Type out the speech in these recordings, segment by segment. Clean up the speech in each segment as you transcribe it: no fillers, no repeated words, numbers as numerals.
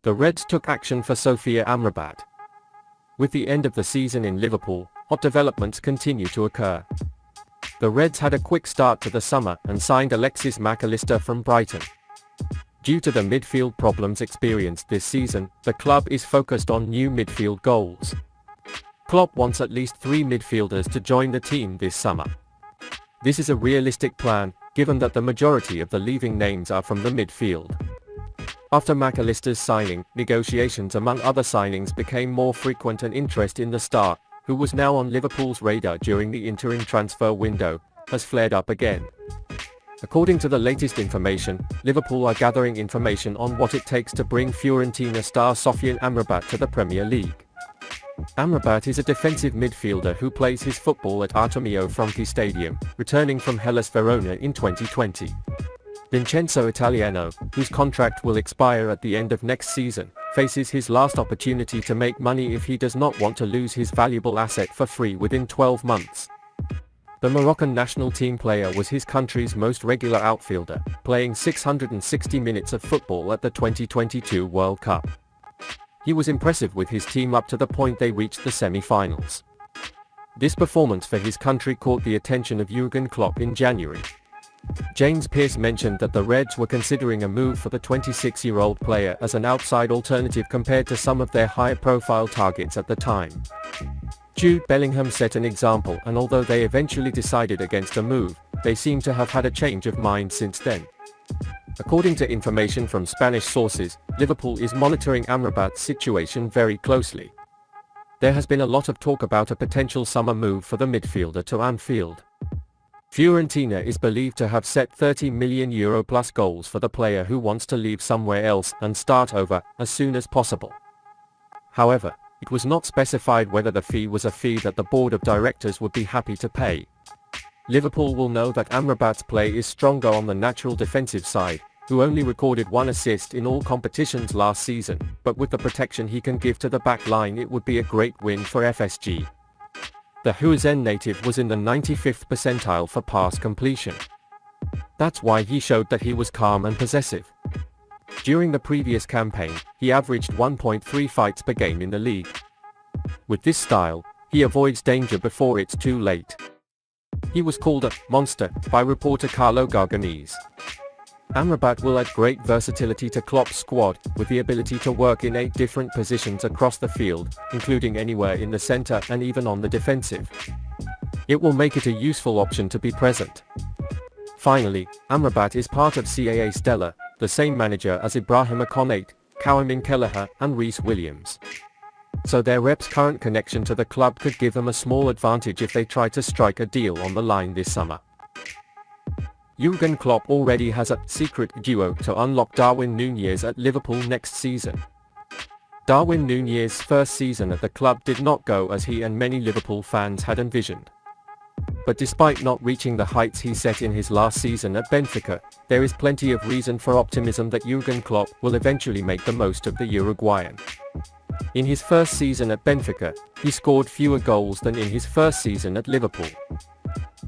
The Reds took action for Sofia Amrabat. With the end of the season in Liverpool, hot developments continue to occur. The Reds had a quick start to the summer and signed Alexis Allister from Brighton. Due to the midfield problems experienced this season, the club is focused on new midfield goals. Klopp wants at least 3 midfielders to join the team this summer. This is a realistic plan, given that the majority of the leaving names are from the midfield. After Allister's signing, negotiations among other signings became more frequent and interest in the star, who was now on Liverpool's radar during the interim transfer window, has flared up again. According to the latest information, Liverpool are gathering information on what it takes to bring Fiorentina star Sofia Amrabat to the Premier League. Amrabat is a defensive midfielder who plays his football at Artemio Franchi Stadium, returning from Hellas Verona in 2020. Vincenzo Italiano, whose contract will expire at the end of next season, faces his last opportunity to make money if he does not want to lose his valuable asset for free within 12 months. The Moroccan national team player was his country's most regular outfielder, playing 660 minutes of football at the 2022 World Cup. He was impressive with his team up to the point they reached the semi-finals. This performance for his country caught the attention of Jürgen Klopp in January. James Pearce mentioned that the Reds were considering a move for the 26-year-old player as an outside alternative compared to some of their high-profile targets at the time. Jude Bellingham set an example, and although they eventually decided against a move, they seem to have had a change of mind since then. According to information from Spanish sources, Liverpool is monitoring Amrabat's situation very closely. There has been a lot of talk about a potential summer move for the midfielder to Anfield. Fiorentina is believed to have set €30 million plus goals for the player who wants to leave somewhere else and start over as soon as possible. However, it was not specified whether the fee was a fee that the board of directors would be happy to pay. Liverpool will know that Amrabat's play is stronger on the natural defensive side, who only recorded 1 assist in all competitions last season, but with the protection he can give to the back line, it would be a great win for FSG. The Huizen native was in the 95th percentile for pass completion. That's why he showed that he was calm and possessive. During the previous campaign, he averaged 1.3 fights per game in the league. With this style, he avoids danger before it's too late. He was called a monster by reporter Carlo Garganese. Amrabat will add great versatility to Klopp's squad, with the ability to work in 8 different positions across the field, including anywhere in the center and even on the defensive. It will make it a useful option to be present. Finally, Amrabat is part of CAA Stella, the same manager as Ibrahima Konate, Kawamin Kelleher and Reece Williams. So their rep's current connection to the club could give them a small advantage if they try to strike a deal on the line this summer. Jürgen Klopp already has a secret duo to unlock Darwin Nunez at Liverpool next season. Darwin Nunez's first season at the club did not go as he and many Liverpool fans had envisioned. But despite not reaching the heights he set in his last season at Benfica, there is plenty of reason for optimism that Jürgen Klopp will eventually make the most of the Uruguayan. In his first season at Benfica, he scored fewer goals than in his first season at Liverpool.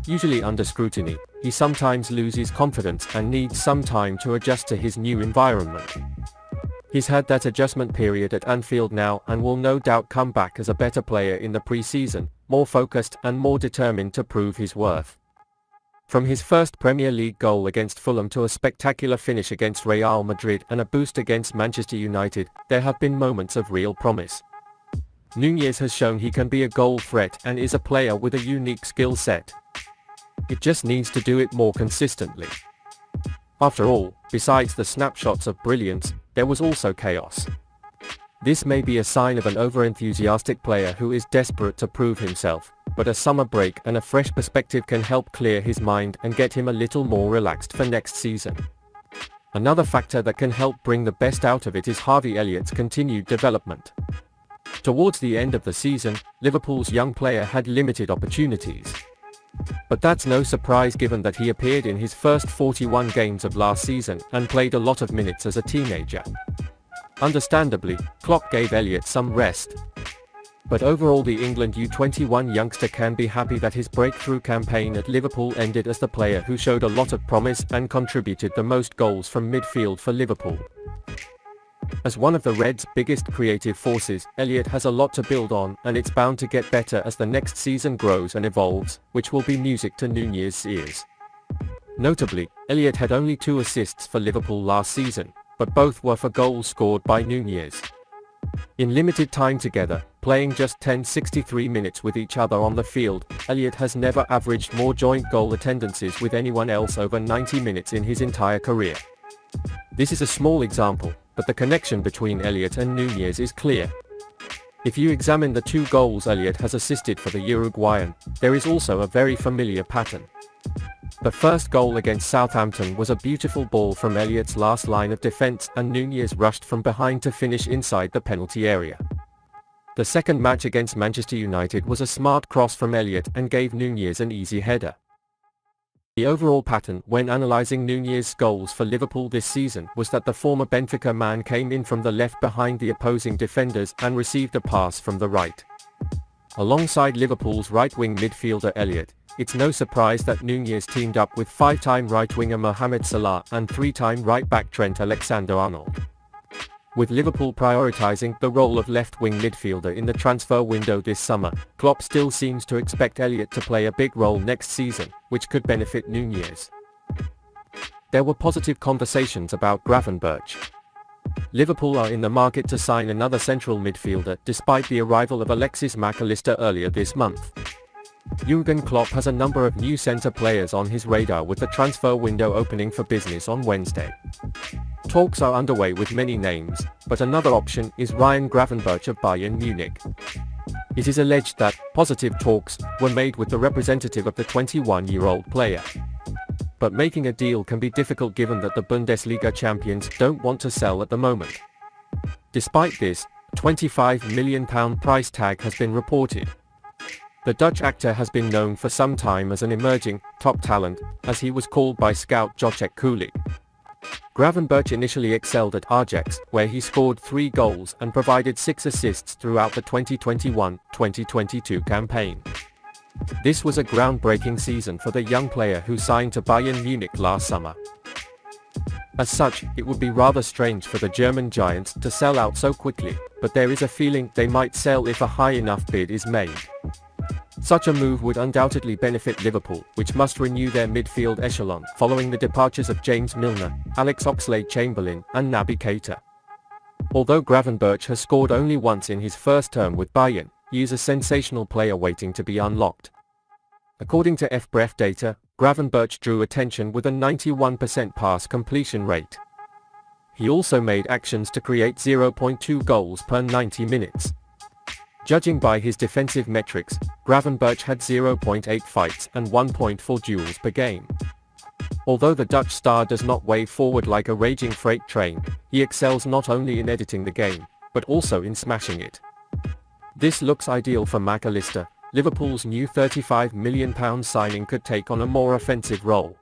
Usually under scrutiny, he sometimes loses confidence and needs some time to adjust to his new environment. He's had that adjustment period at Anfield now and will no doubt come back as a better player in the pre-season, more focused and more determined to prove his worth. From his first Premier League goal against Fulham to a spectacular finish against Real Madrid and a boost against Manchester United, there have been moments of real promise. Nunez has shown he can be a goal threat and is a player with a unique skill set. It just needs to do it more consistently. After all, besides the snapshots of brilliance, there was also chaos. This may be a sign of an over-enthusiastic player who is desperate to prove himself, but a summer break and a fresh perspective can help clear his mind and get him a little more relaxed for next season. Another factor that can help bring the best out of it is Harvey Elliott's continued development. Towards the end of the season, Liverpool's young player had limited opportunities. But that's no surprise given that he appeared in his first 41 games of last season and played a lot of minutes as a teenager. Understandably, Klopp gave Elliott some rest. But overall the England U21 youngster can be happy that his breakthrough campaign at Liverpool ended as the player who showed a lot of promise and contributed the most goals from midfield for Liverpool. As one of the Reds' biggest creative forces, Elliott has a lot to build on, and it's bound to get better as the next season grows and evolves, which will be music to Nunez's ears. Notably, Elliott had only 2 assists for Liverpool last season, but both were for goals scored by Nunez. In limited time together, playing just 63 minutes with each other on the field, Elliott has never averaged more joint goal attendances with anyone else over 90 minutes in his entire career. This is a small example, but the connection between Elliott and Nunez is clear. If you examine the 2 goals Elliott has assisted for the Uruguayan, there is also a very familiar pattern. The first goal against Southampton was a beautiful ball from Elliott's last line of defense, and Nunez rushed from behind to finish inside the penalty area. The second match against Manchester United was a smart cross from Elliott and gave Nunez an easy header. The overall pattern when analysing Nunez's goals for Liverpool this season was that the former Benfica man came in from the left behind the opposing defenders and received a pass from the right. Alongside Liverpool's right-wing midfielder Elliott, it's no surprise that Nunez teamed up with 5-time right-winger Mohamed Salah and 3-time right-back Trent Alexander-Arnold. With Liverpool prioritising the role of left-wing midfielder in the transfer window this summer, Klopp still seems to expect Elliott to play a big role next season, which could benefit Nunez. There were positive conversations about Gravenberch. Liverpool are in the market to sign another central midfielder despite the arrival of Alexis McAllister earlier this month. Jürgen Klopp has a number of new centre players on his radar, with the transfer window opening for business on Wednesday. Talks are underway with many names, but another option is Ryan Gravenberch of Bayern Munich. It is alleged that positive talks were made with the representative of the 21-year-old player. But making a deal can be difficult given that the Bundesliga champions don't want to sell at the moment. Despite this, a £25 million price tag has been reported. The Dutch actor has been known for some time as an emerging, top talent, as he was called by scout Jacek Kulik. Gravenberch initially excelled at Ajax, where he scored 3 goals and provided 6 assists throughout the 2021-2022 campaign. This was a groundbreaking season for the young player who signed to Bayern Munich last summer. As such, it would be rather strange for the German giants to sell out so quickly, but there is a feeling they might sell if a high enough bid is made. Such a move would undoubtedly benefit Liverpool, which must renew their midfield echelon following the departures of James Milner, Alex Oxlade-Chamberlain, and Naby Keita. Although Gravenberch has scored only once in his first term with Bayern, he is a sensational player waiting to be unlocked. According to FBref data, Gravenberch drew attention with a 91% pass completion rate. He also made actions to create 0.2 goals per 90 minutes. Judging by his defensive metrics, Gravenberch had 0.8 fights and 1.4 duels per game. Although the Dutch star does not wave forward like a raging freight train, he excels not only in editing the game, but also in smashing it. This looks ideal for McAllister. Liverpool's new £35 million signing could take on a more offensive role.